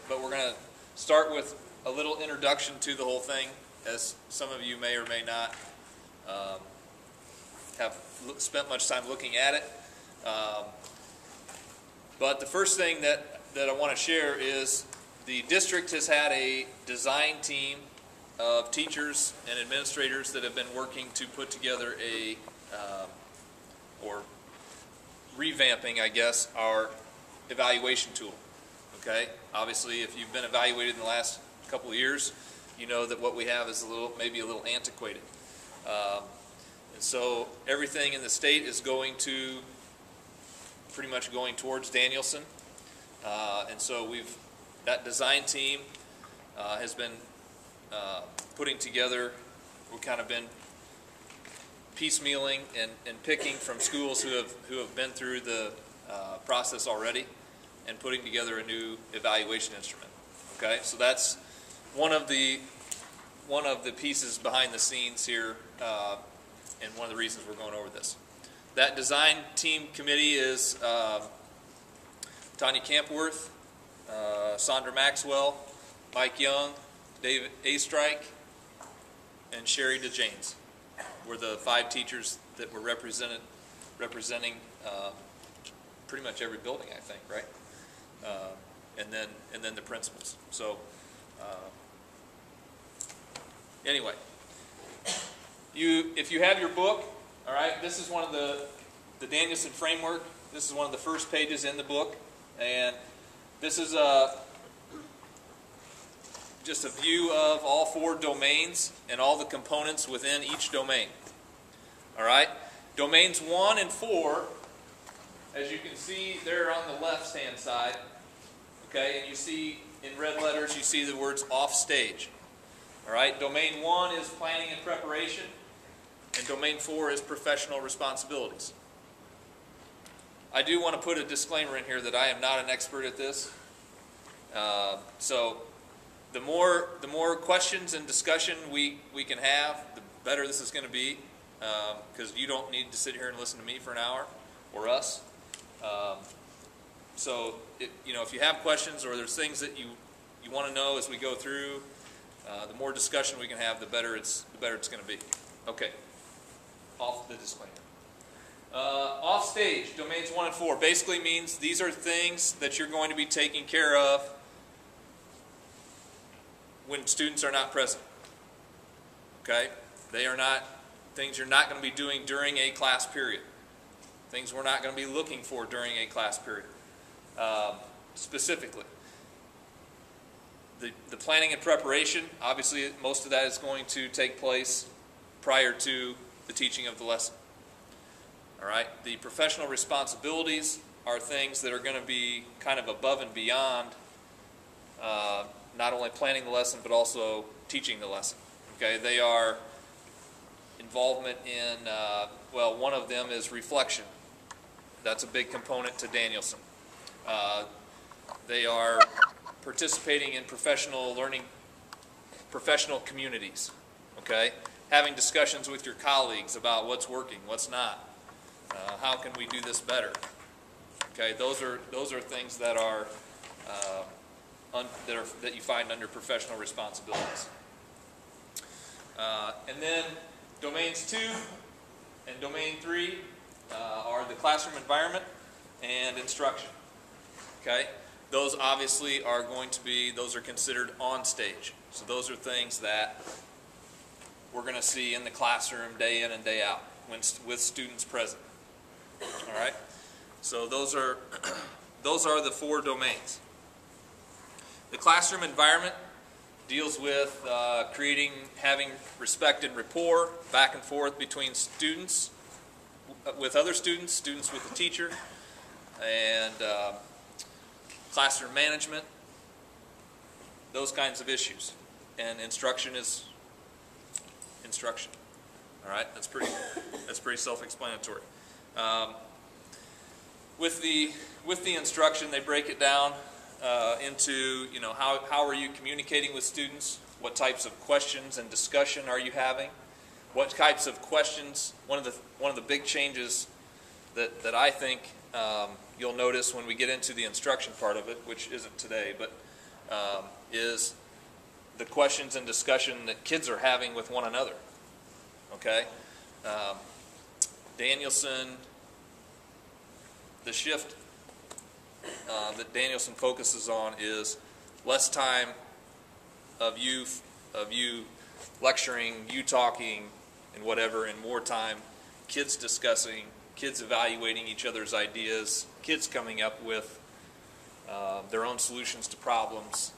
but we're going to start with a little introduction to the whole thing, as some of you may or may not have spent much time looking at it. But the first thing that I want to share is the district has had a design team of teachers and administrators that have been working to put together a, or revamping, I guess, our evaluation tool. Okay? Obviously, if you've been evaluated in the last couple of years, you know that what we have is maybe a little antiquated. And so everything in the state is pretty much going towards Danielson. And so that design team has been putting together, we've kind of been piecemealing and picking from schools who have been through the process already and putting together a new evaluation instrument. Okay, so that's one of the pieces behind the scenes here, and one of the reasons we're going over this. That design team committee is Tanya Campworth, Sandra Maxwell, Mike Young, David Astrike, and Sherry DeJanes were the 5 teachers that were representing pretty much every building, I think, right? And then the principals. So anyway, if you have your book, all right, this is one of the Danielson framework. This is one of the first pages in the book, and this is just a view of all 4 domains and all the components within each domain. All right, domains 1 and 4, as you can see, they're on the left-hand side. Okay, and you see in red letters, you see the words off stage. All right, domain 1 is planning and preparation, and domain 4 is professional responsibilities. I do want to put a disclaimer in here that I am not an expert at this. So the more questions and discussion we can have, the better this is going to be, because you don't need to sit here and listen to me for an hour, or us. So if you have questions or there's things that you want to know as we go through, the more discussion we can have, the better it's going to be. Okay. Off the disclaimer. Off stage, domains 1 and 4, basically means these are things that you're going to be taking care of when students are not present. Okay? They are not things you're not going to be doing during a class period. Things we're not going to be looking for during a class period. Specifically, the planning and preparation, obviously most of that is going to take place prior to the teaching of the lesson. All right, the professional responsibilities are things that are going to be kind of above and beyond not only planning the lesson but also teaching the lesson. Okay, they are involvement in, one of them is reflection. That's a big component to Danielson. They are participating in professional learning, professional communities. Okay, having discussions with your colleagues about what's working, what's not. How can we do this better? Okay, those are things that are that you find under professional responsibilities. And then domains 2 and domain 3 are the classroom environment and instruction. Okay, those obviously are those are considered on stage. So those are things that we're going to see in the classroom day in and day out with students present. All right, so those are the 4 domains. The classroom environment deals with having respect and rapport back and forth between students, with other students, students with the teacher, and classroom management, those kinds of issues. And instruction is instruction. All right, that's pretty self-explanatory. With the instruction, they break it down into how are you communicating with students? What types of questions and discussion are you having? What types of questions? One of the big changes that I think you'll notice when we get into the instruction part of it, which isn't today, but is the questions and discussion that kids are having with one another. Okay? Danielson, the shift that Danielson focuses on is less time of you lecturing, you talking, and whatever, and more time kids discussing, kids evaluating each other's ideas, kids coming up with their own solutions to problems,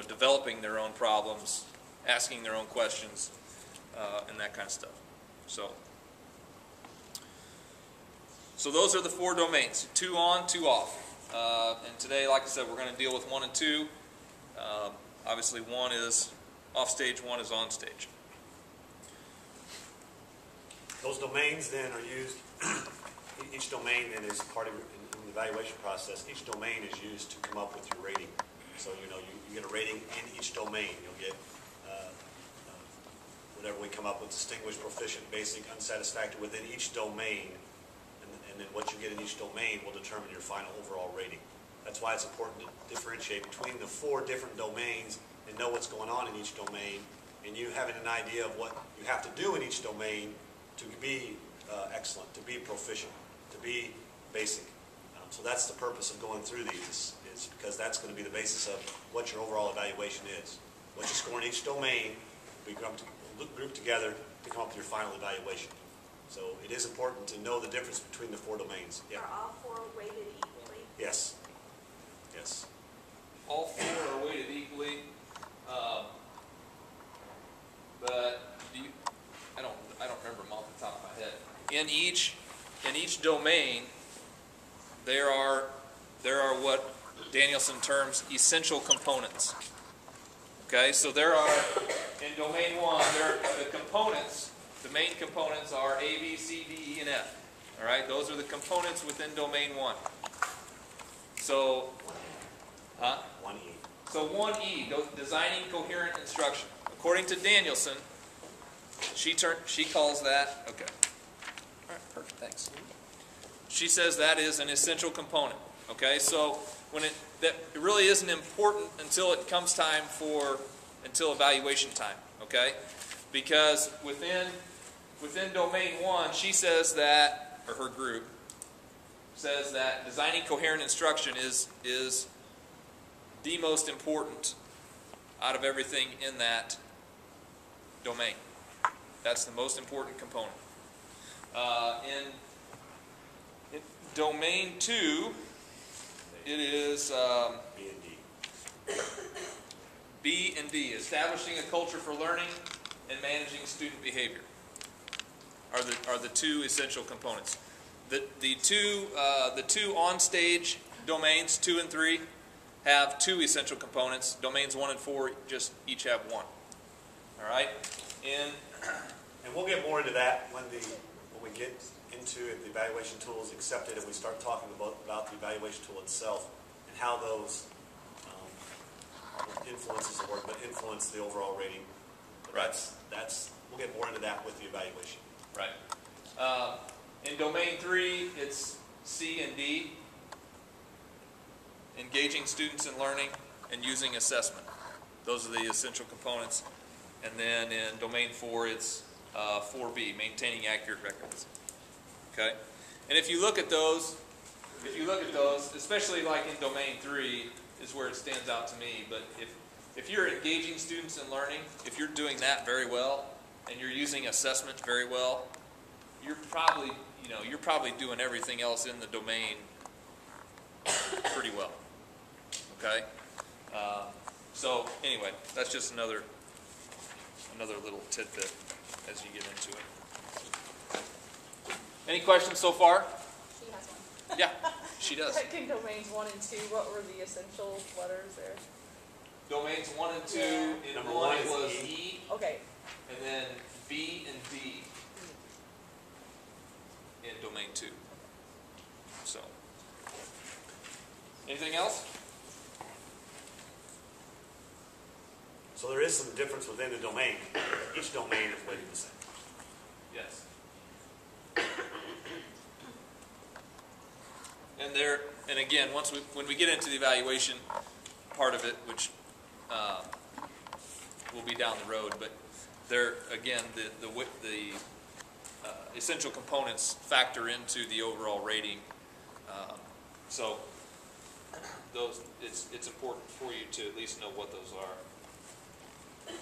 developing their own problems, asking their own questions, and that kind of stuff. So those are the 4 domains: 2 on, 2 off. And today, like I said, we're going to deal with 1 and 2. Obviously, 1 is off stage, 1 is on stage. Those domains then are used, each domain then is part of, in the evaluation process, each domain is used to come up with your rating. So, you get a rating in each domain. You'll get whatever we come up with: distinguished, proficient, basic, unsatisfactory within each domain. And then what you get in each domain will determine your final overall rating. That's why it's important to differentiate between the 4 different domains and know what's going on in each domain, and you having an idea of what you have to do in each domain to be excellent, to be proficient, to be basic. So that's the purpose of going through these, is because that's going to be the basis of what your overall evaluation is. What you score in each domain will be grouped together to come up with your final evaluation. So it is important to know the difference between the 4 domains. Yeah. Are all 4 weighted equally? Yes. Yes. All 4 are weighted equally, but I don't remember them off the top of my head. In each domain, there are what Danielson terms essential components. Okay, so there are in domain 1, the components. The main components are A, B, C, D, E, and F. All right, those are the components within domain 1. So, 1E. So 1E, designing coherent instruction. According to Danielson, she calls that, okay. All right, perfect, thanks. She says that is an essential component. Okay, so it really isn't important until it comes time until evaluation time. Okay, because within domain 1, she says that, or her group says that designing coherent instruction is the most important out of everything in that domain. That's the most important component. In domain 2, it is B and D. B and D, establishing a culture for learning and managing student behavior are the 2 essential components. The two on-stage domains, 2 and 3, have 2 essential components. Domains 1 and 4 just each have 1. All right, and we'll get more into that when we get into if the evaluation tool is accepted and we start talking about the evaluation tool itself and how those influences the work, but influence the overall rating. But right. We'll get more into that with the evaluation. Right. In domain 3, it's C and D, engaging students in learning and using assessment. Those are the essential components. And then in domain 4, it's 4B, maintaining accurate records. Okay? And if you look at those, especially like in domain 3 is where it stands out to me, but if you're engaging students in learning, if you're doing that very well, and you're using assessment very well, you're probably doing everything else in the domain pretty well. Okay? So anyway, that's just another little tidbit as you get into it. Any questions so far? She has one. Yeah, she does. Like in domains 1 and 2, what were the essential letters there? Domains 1 and 2, Yeah. in Number 1 one it is was E. E, Okay. and then B and D in domain 2. So, anything else? So there is some difference within the domain. Each domain is weighted the same. Yes. And again, when we get into the evaluation, part of it, which will be down the road, but there, again, the essential components factor into the overall rating. So those, it's important for you to at least know what those are.